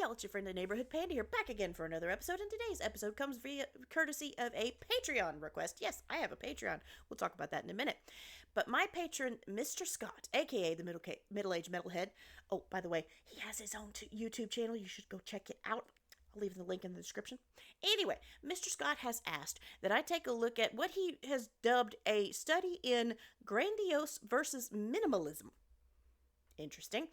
y'all? It's your friend the neighborhood panda here, back again for another episode, and today's episode comes via courtesy of a Patreon request. Yes, I have a Patreon. We'll talk about that in a minute. But my patron, Mr. Scott, aka the middle-aged metalhead. Oh, by the way, he has his own YouTube channel. You should go check it out. I'll leave the link in the description. Anyway, Mr. Scott has asked that I take a look at what he has dubbed a study in grandiose versus minimalism. Interesting.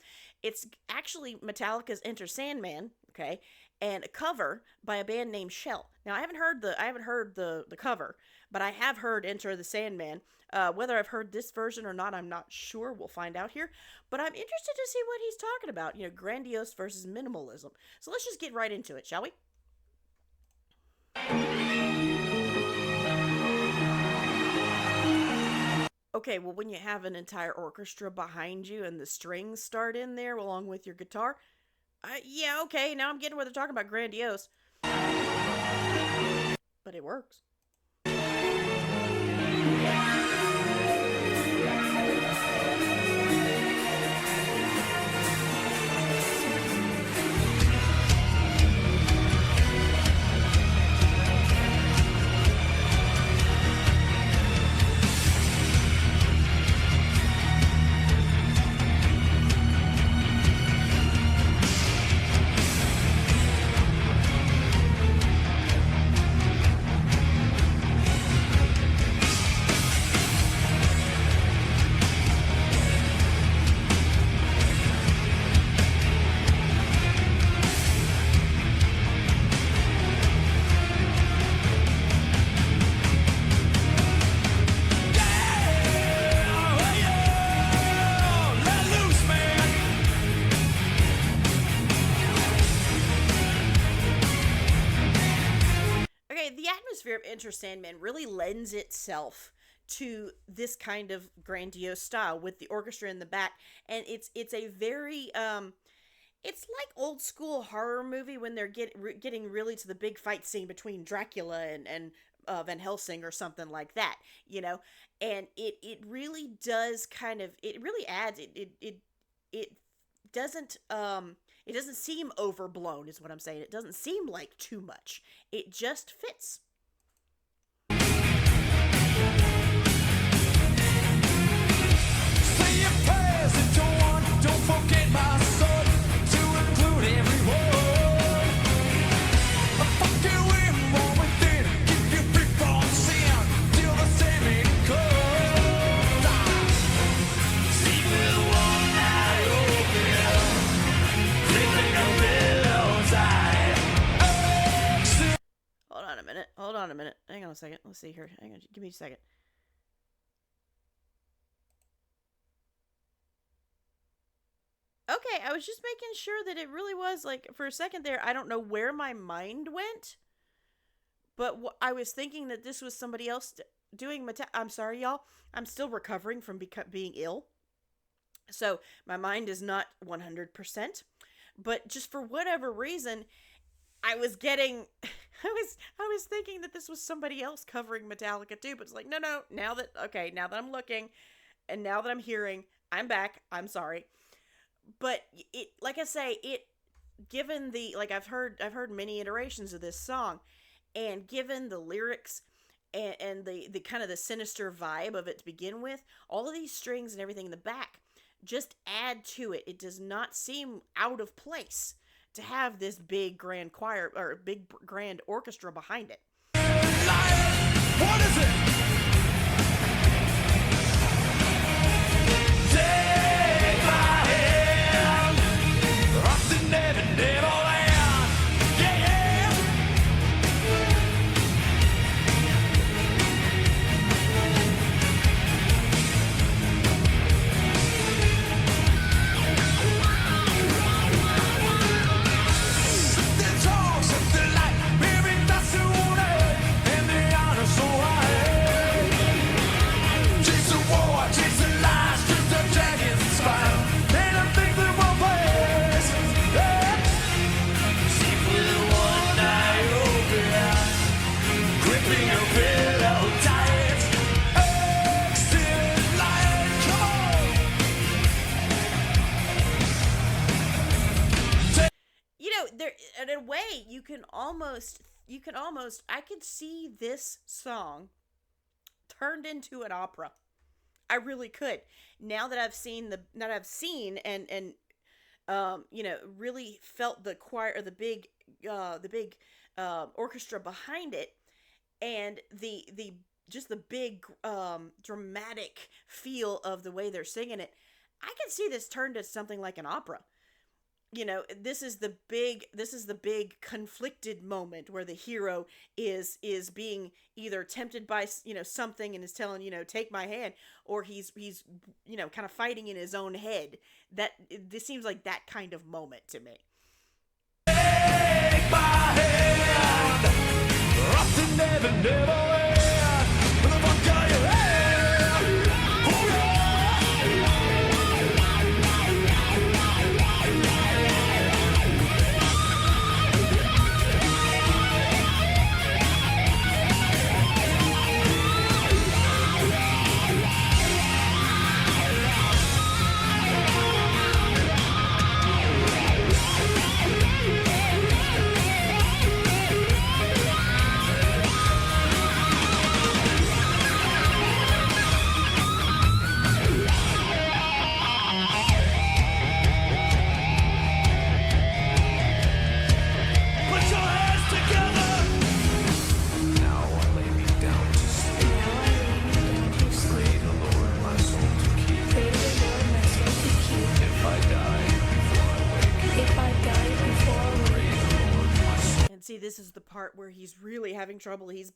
It's actually Metallica's Enter Sandman, okay, and a cover by a band named SHEL. Now I haven't heard the cover, but I have heard Enter the Sandman. Whether I've heard this version or not, I'm not sure. We'll find out here. But I'm interested to see what he's talking about. You know, grandiose versus minimalism. So let's just get right into it, shall we? Okay, well, when you have an entire orchestra behind you and the strings start in there along with your guitar, yeah, okay, now I'm getting what they're talking about, grandiose. But it works. Of Enter Sandman really lends itself to this kind of grandiose style with the orchestra in the back, and it's a very it's like old school horror movie when they're getting really to the big fight scene between Dracula and Van Helsing or something like that, you know. And it really does kind of, it really adds, it doesn't it doesn't seem overblown is what I'm saying. It doesn't seem like too much. It just fits. Don't forget my soul to include everyone. A fucking wind more within, keep you free from sin till the same comes. Sleep with one eye open, sleeping a pillow tight. Hold on a minute. Hang on a second. Let's see here. Hang on. Give me a second. Okay, I was just making sure that it really was, like, for a second there, I don't know where my mind went, but I was thinking that this was somebody else doing I'm sorry, y'all. I'm still recovering from being ill, so my mind is not 100%, but just for whatever reason, I was getting, I was thinking that this was somebody else covering Metallica too, but it's like, no, now that I'm looking, and now that I'm hearing, I'm back, I'm sorry. But it, like I say, it, given the, like, I've heard many iterations of this song, and given the lyrics and the kind of the sinister vibe of it to begin with, all of these strings and everything in the back just add to it. It does not seem out of place to have this big grand choir or big grand orchestra behind it. What is it? Chase the war, chase the lies, chase the dragons. know, there in a way you can almost I could see this song turned into an opera. I really could. Now that I've seen really felt the choir or the big orchestra behind it, and the just the big dramatic feel of the way they're singing it. I can see this turned to something like an opera. This is the big conflicted moment where the hero is being either tempted by something and is telling take my hand, or he's kind of fighting in his own head. This seems like that kind of moment to me. Take my hand, up to never, never end. Where the fuck are you at? See, this is the part where he's really having trouble. He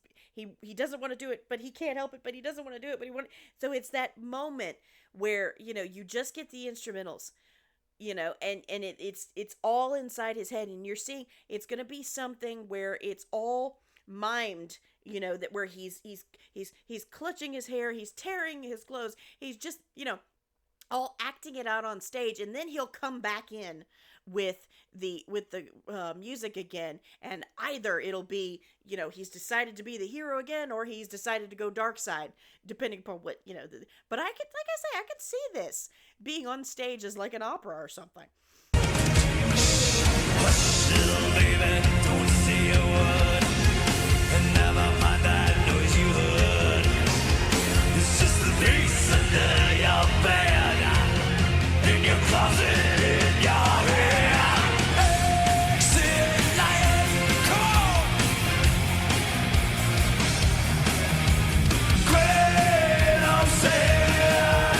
doesn't want to do it, but he can't help it. But he doesn't want to do it, but he want. So it's that moment where you just get the instrumentals, and it's all inside his head, and you're seeing it's gonna be something where it's all mimed, that where he's clutching his hair, he's tearing his clothes, he's just all acting it out on stage, and then he'll come back in with the music again, and either it'll be he's decided to be the hero again, or he's decided to go dark side, depending upon what but I could, like I say, I could see this being on stage as like an opera or something. Little baby, don't say a word, and never mind that noise you heard. It's just the bass under your bed, in your closet, in your head. Exit light, come on. Great of sin.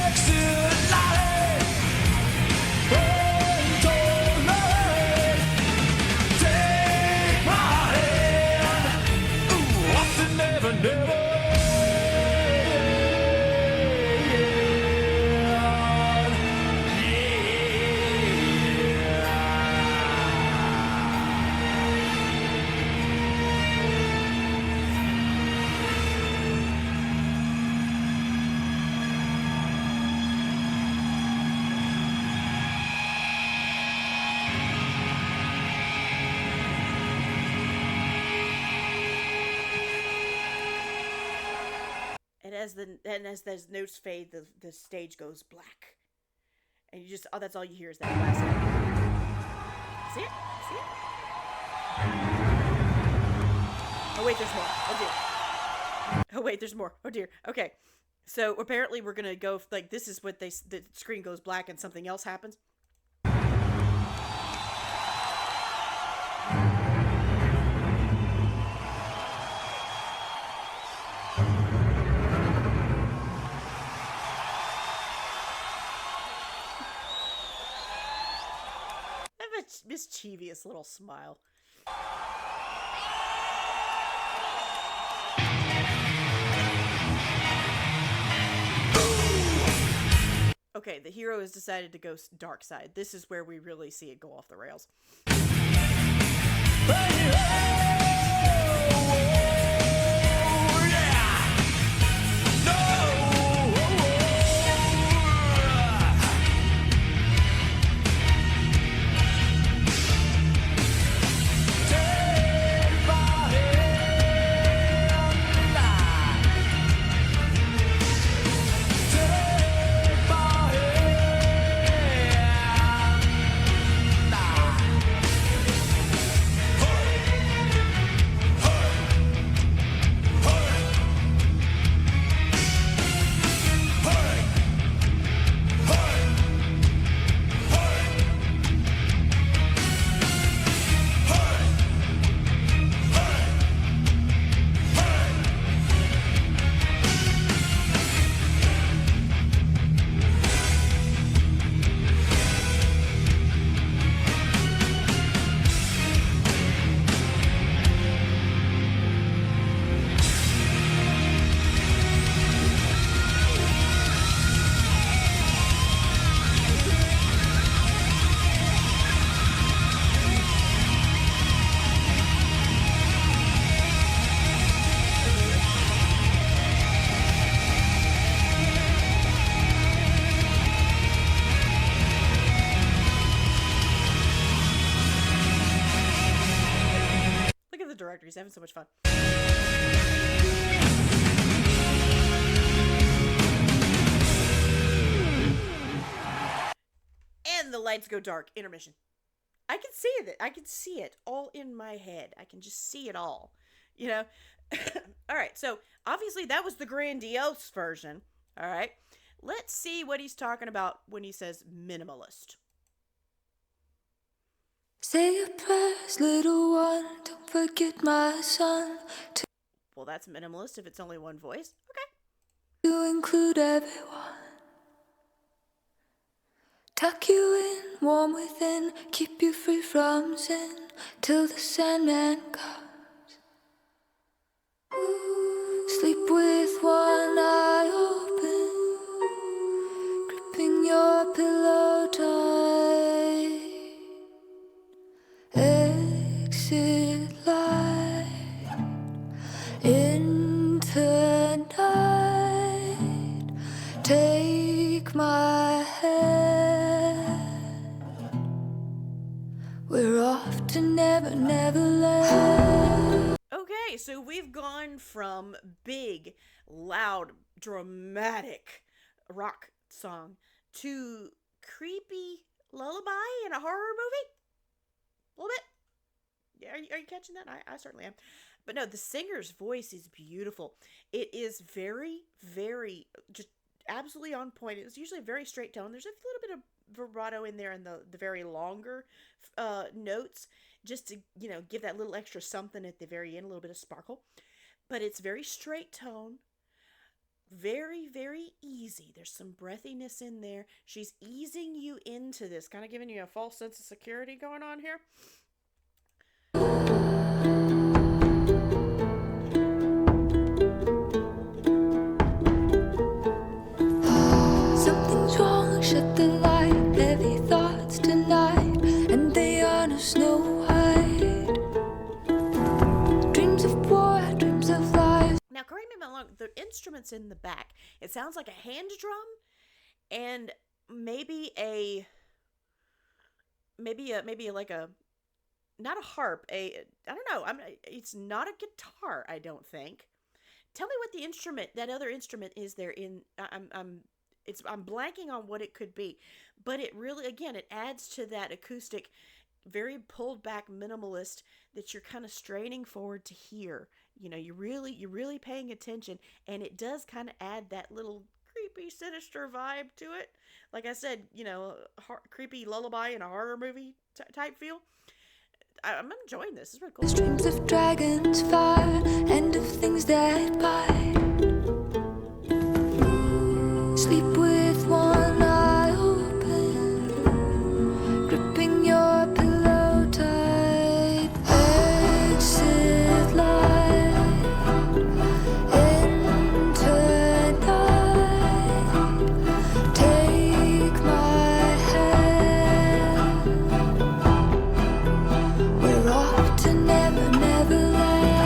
Exit light, don't let. Take my hand. Ooh, often, never, never. And as those notes fade, the stage goes black, and that's all you hear is that last note. See it? See it? Oh wait, there's more. Oh dear. Oh wait, there's more. Oh dear. Okay, so apparently we're gonna go like this is what the screen goes black and something else happens. Mischievous little smile. Okay, the hero has decided to go dark side. This is where we really see it go off the rails. Nah. He's having so much fun. And the lights go dark. Intermission. I can see it. I can see it all in my head. I can just see it all. You know? All right. So, obviously, that was the grandiose version. All right. Let's see what he's talking about when he says minimalist. Say your prayers, little one. Don't forget my son. Well, that's minimalist if it's only one voice. Okay. To include everyone. Tuck you in, warm within, keep you free from sin, till the Sandman comes. Sleep with one eye open, gripping your pillow tight. Exit light into night. Take my hand. We're off to Never, Never Land. Okay, so we've gone from big, loud, dramatic rock song to creepy lullaby in a horror movie. A little bit. Yeah, are you catching that? I certainly am. But no, the singer's voice is beautiful. It is very, very, just absolutely on point. It's usually a very straight tone. There's a little bit of vibrato in there in the very longer notes, just to, give that little extra something at the very end, a little bit of sparkle. But it's very straight tone. Very, very easy. There's some breathiness in there. She's easing you into this, kind of giving you a false sense of security going on here. Something's wrong, shut the light. Heavy thoughts tonight, and they are no Snow White. Dreams of war, dreams of life. Now, correct me if I'm wrong, the instruments in the back, it sounds like a hand drum and maybe like a, not a harp, I don't know, it's not a guitar, I don't think. Tell me what the instrument, that other instrument is there in, I'm blanking on what it could be, but it really, again, it adds to that acoustic, very pulled back minimalist that you're kind of straining forward to hear. You're really paying attention, and it does kind of add that little creepy, sinister vibe to it. Like I said, creepy lullaby in a horror movie type feel. I'm enjoying this. It's really cool. Streams of dragons, fire, and of things that bite. Sleep with one eye open, gripping your pillow tight. Exit light into night. Take my hand. We're off to Never, Never Land.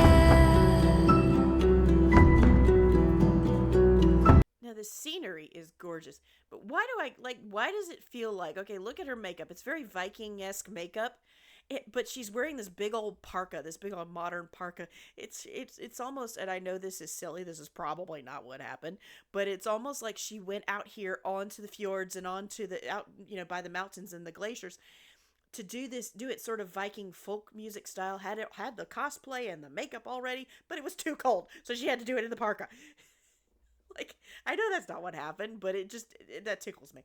Now the scenery is gorgeous, but why does it feel like, okay, look at her makeup. It's very Viking-esque makeup. But she's wearing this big old parka, this big old modern parka. It's almost, and I know this is silly, this is probably not what happened, but it's almost like she went out here onto the fjords and onto the, out, by the mountains and the glaciers to do it sort of Viking folk music style, had the cosplay and the makeup already, but it was too cold, so she had to do it in the parka. Like, I know that's not what happened, but that tickles me.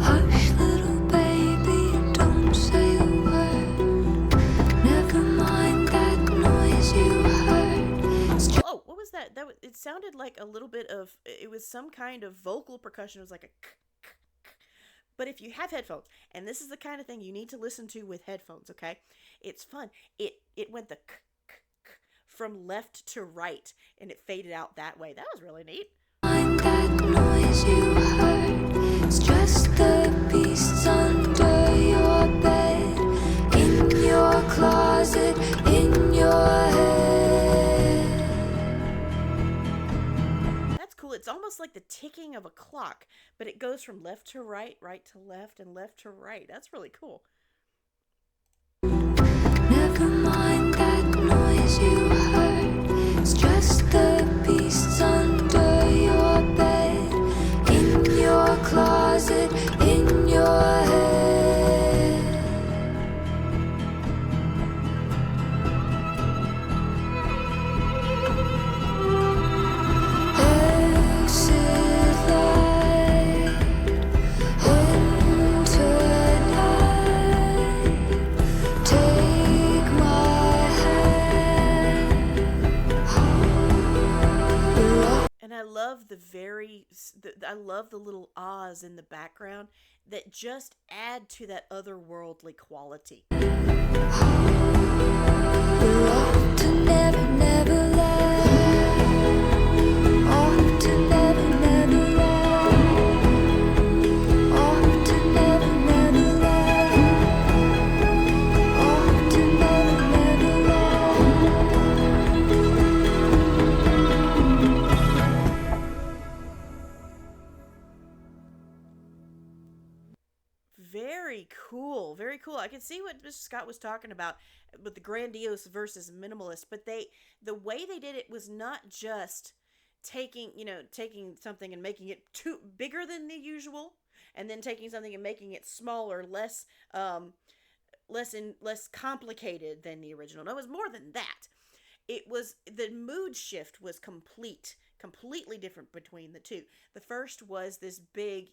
Hush, little baby, don't say a word. Never mind that noise you heard. It's just Oh, what was that? It sounded like a little bit of, it was some kind of vocal percussion. It was like a k, k, k. But if you have headphones, and this is the kind of thing you need to listen to with headphones, okay? It's fun. It went the k, k, k from left to right, and it faded out that way. That was really neat. mind that noise you heard. It's just the beasts under your bed, in your closet, in your head. That's cool. It's almost like the ticking of a clock, but it goes from left to right, right to left, and left to right. That's really cool. Never mind that noise you heard. It's just the beasts under your bed, in your closet, in your head. Exit light, enter night. Take my hand. And I love I love the little ahs in the background that just add to that otherworldly quality. Off to never, never land. Off to never, never land. Off to never, never land. Off to never, never Very cool. Very cool. I can see what Mr. Scott was talking about with the grandiose versus minimalist, but the way they did it was not just taking something and making it too bigger than the usual, and then taking something and making it smaller, less complicated than the original. No, it was more than that. It was the mood shift was completely different between the two. The first was this big,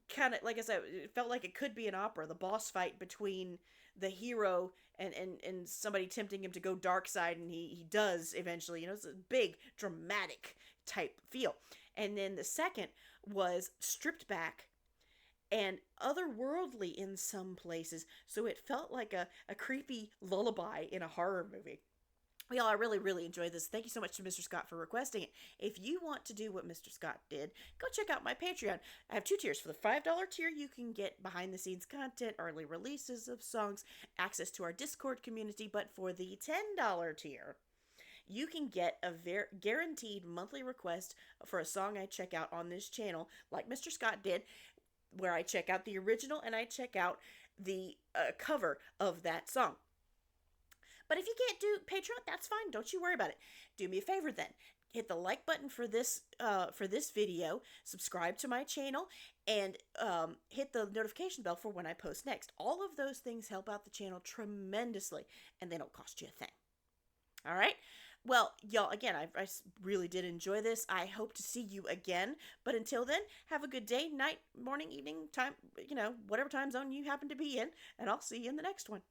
kind of like I said, it felt like it could be an opera. The boss fight between the hero and somebody tempting him to go dark side, and he does eventually. It's a big dramatic type feel. And then the second was stripped back and otherworldly in some places, so it felt like a creepy lullaby in a horror movie. Well, I really, really enjoyed this. Thank you so much to Mr. Scott for requesting it. If you want to do what Mr. Scott did, go check out my Patreon. I have two tiers. For the $5 tier, you can get behind-the-scenes content, early releases of songs, access to our Discord community. But for the $10 tier, you can get a guaranteed monthly request for a song I check out on this channel, like Mr. Scott did, where I check out the original and I check out the cover of that song. But if you can't do Patreon, that's fine. Don't you worry about it. Do me a favor then. Hit the like button for this video, subscribe to my channel, and hit the notification bell for when I post next. All of those things help out the channel tremendously, and they don't cost you a thing. All right? Well, y'all, again, I really did enjoy this. I hope to see you again. But until then, have a good day, night, morning, evening, time, whatever time zone you happen to be in, and I'll see you in the next one.